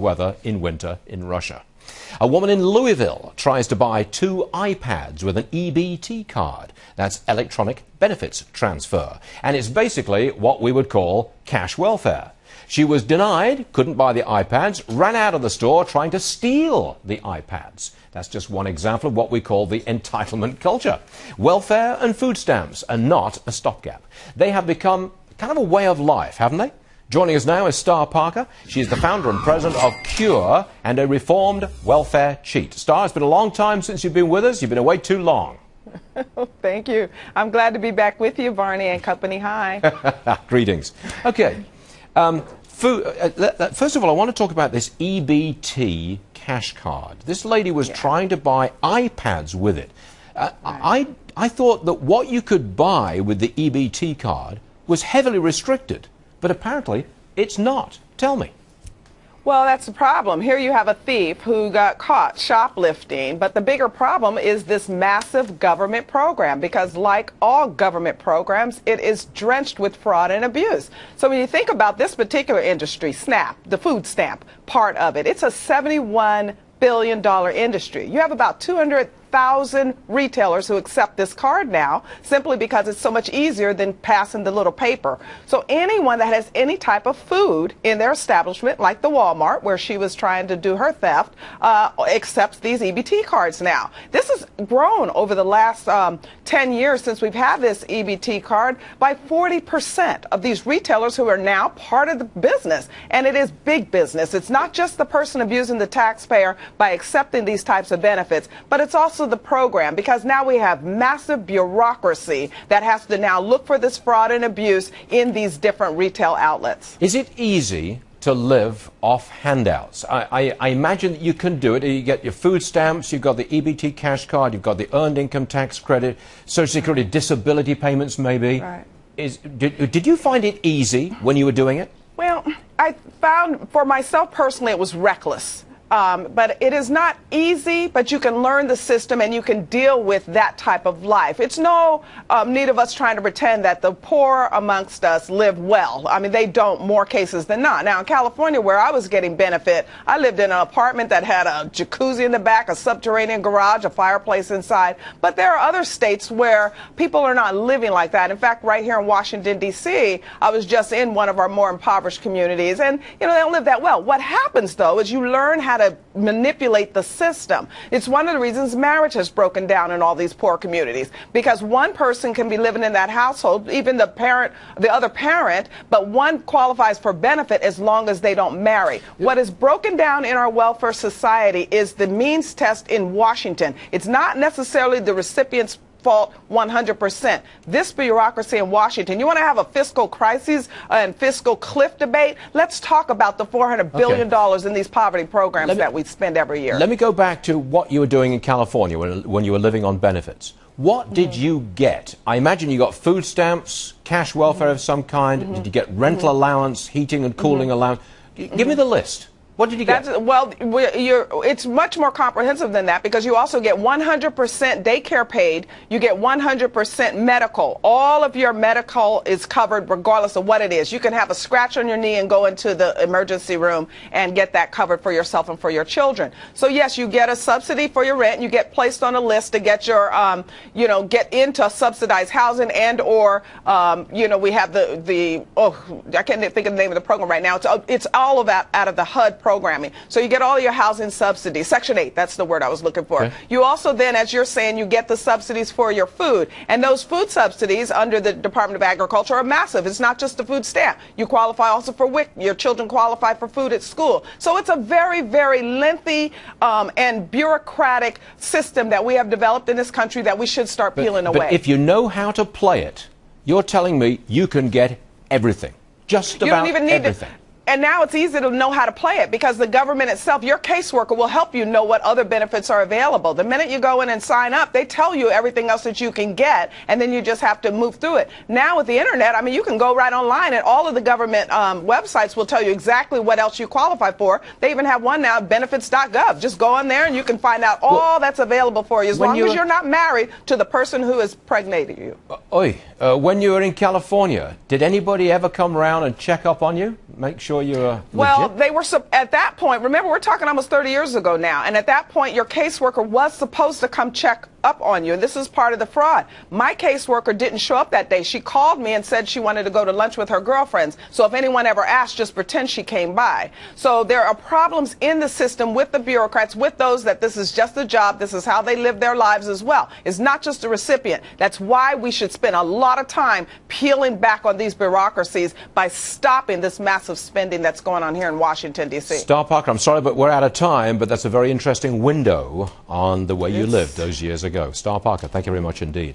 weather in winter in Russia. A woman in Louisville tries to buy 2 iPads with an EBT card. That's electronic benefits transfer. And it's basically what we would call cash welfare. She was denied, couldn't buy the iPads, ran out of the store trying to steal the iPads. That's just one example of what we call the entitlement culture. Welfare and food stamps are not a stopgap. They have become kind of a way of life, haven't they? Joining us now is Star Parker. She is the founder and president of Cure and a reformed welfare cheat. Star, it's been a long time since you've been with us. You've been away too long. Thank you. I'm glad to be back with you, Barney and company. Hi. Greetings. Okay. First of all, I want to talk about this EBT cash card. This lady was trying to buy iPads with it. I thought that what you could buy with the EBT card was heavily restricted. But apparently, it's not. Tell me. Well, that's the problem. Here you have a thief who got caught shoplifting, but the bigger problem is this massive government program, because like all government programs, it is drenched with fraud and abuse. So when you think about this particular industry, SNAP, the food stamp part of it, it's a $71 billion industry. You have about 200,000 retailers who accept this card now simply because it's so much easier than passing the little paper. So anyone that has any type of food in their establishment, like the Walmart where she was trying to do her theft, accepts these EBT cards now. This has grown over the last 10 years since we've had this EBT card by 40% of these retailers who are now part of the business. And it is big business. It's not just the person abusing the taxpayer by accepting these types of benefits, but it's also the program, because now we have massive bureaucracy that has to now look for this fraud and abuse in these different retail outlets. Is it easy to live off handouts? I imagine that you can do it. You get your food stamps, you've got the EBT cash card, you've got the earned income tax credit, Social Security disability payments maybe. Right. Did you find it easy when you were doing it? Well, I found for myself personally it was reckless. But it is not easy, but you can learn the system and you can deal with that type of life. It's no need of us trying to pretend that the poor amongst us live well. I mean, they don't, more cases than not. Now, in California, where I was getting benefit, I lived in an apartment that had a jacuzzi in the back, a subterranean garage, a fireplace inside. But there are other states where people are not living like that. In fact, right here in Washington, D.C., I was just in one of our more impoverished communities, and, you know, they don't live that well. What happens, though, is you learn how to manipulate the system. It's one of the reasons marriage has broken down in all these poor communities, because one person can be living in that household, even the parent, the other parent, but one qualifies for benefit as long as they don't marry. Yep. What is broken down in our welfare society is the means test in Washington. It's not necessarily the recipient's fault 100%. This bureaucracy in Washington, you want to have a fiscal crisis and fiscal cliff debate? Let's talk about the $400 billion in these poverty programs that we spend every year. Let me go back to what you were doing in California when you were living on benefits. What did you get? I imagine you got food stamps, cash welfare of some kind. Did you get rental allowance, heating and cooling allowance? Give me the list. What did you get? Well, it's much more comprehensive than that, because you also get 100% daycare paid. You get 100% medical. All of your medical is covered regardless of what it is. You can have a scratch on your knee and go into the emergency room and get that covered for yourself and for your children. So yes, you get a subsidy for your rent. You get placed on a list to get your, get into subsidized housing, and or, we have I can't think of the name of the program right now. It's all of that out of the HUD programming. So you get all your housing subsidies. Section 8, that's the word I was looking for. Okay. You also then, as you're saying, you get the subsidies for your food. And those food subsidies under the Department of Agriculture are massive. It's not just the food stamp. You qualify also for WIC. Your children qualify for food at school. So it's a very, very lengthy and bureaucratic system that we have developed in this country that we should start peeling away. But if you know how to play it, you're telling me you can get everything. Just about everything. You don't even need to. And now it's easy to know how to play it, because the government itself, your caseworker will help you know what other benefits are available. The minute you go in and sign up, they tell you everything else that you can get, and then you just have to move through it. Now with the internet, I mean, you can go right online, and all of the government websites will tell you exactly what else you qualify for. They even have one now, benefits.gov. Just go on there and you can find out all that's available for you, as long as you're not married to the person who has pregnated you. When you were in California, did anybody ever come around and check up on you, make sure sure you're Well, legit? they were at that point. Remember, we're talking almost 30 years ago now, and at that point, your caseworker was supposed to come check up on you, and this is part of the fraud. My caseworker didn't show up that day. She called me and said she wanted to go to lunch with her girlfriends. So if anyone ever asked, just pretend she came by. So there are problems in the system with the bureaucrats, with those that this is just a job, this is how they live their lives as well. It's not just a recipient. That's why we should spend a lot of time peeling back on these bureaucracies by stopping this massive spending that's going on here in Washington, D.C. Star Parker, I'm sorry, but we're out of time, but that's a very interesting window on the way you lived those years ago. Star Parker, thank you very much indeed.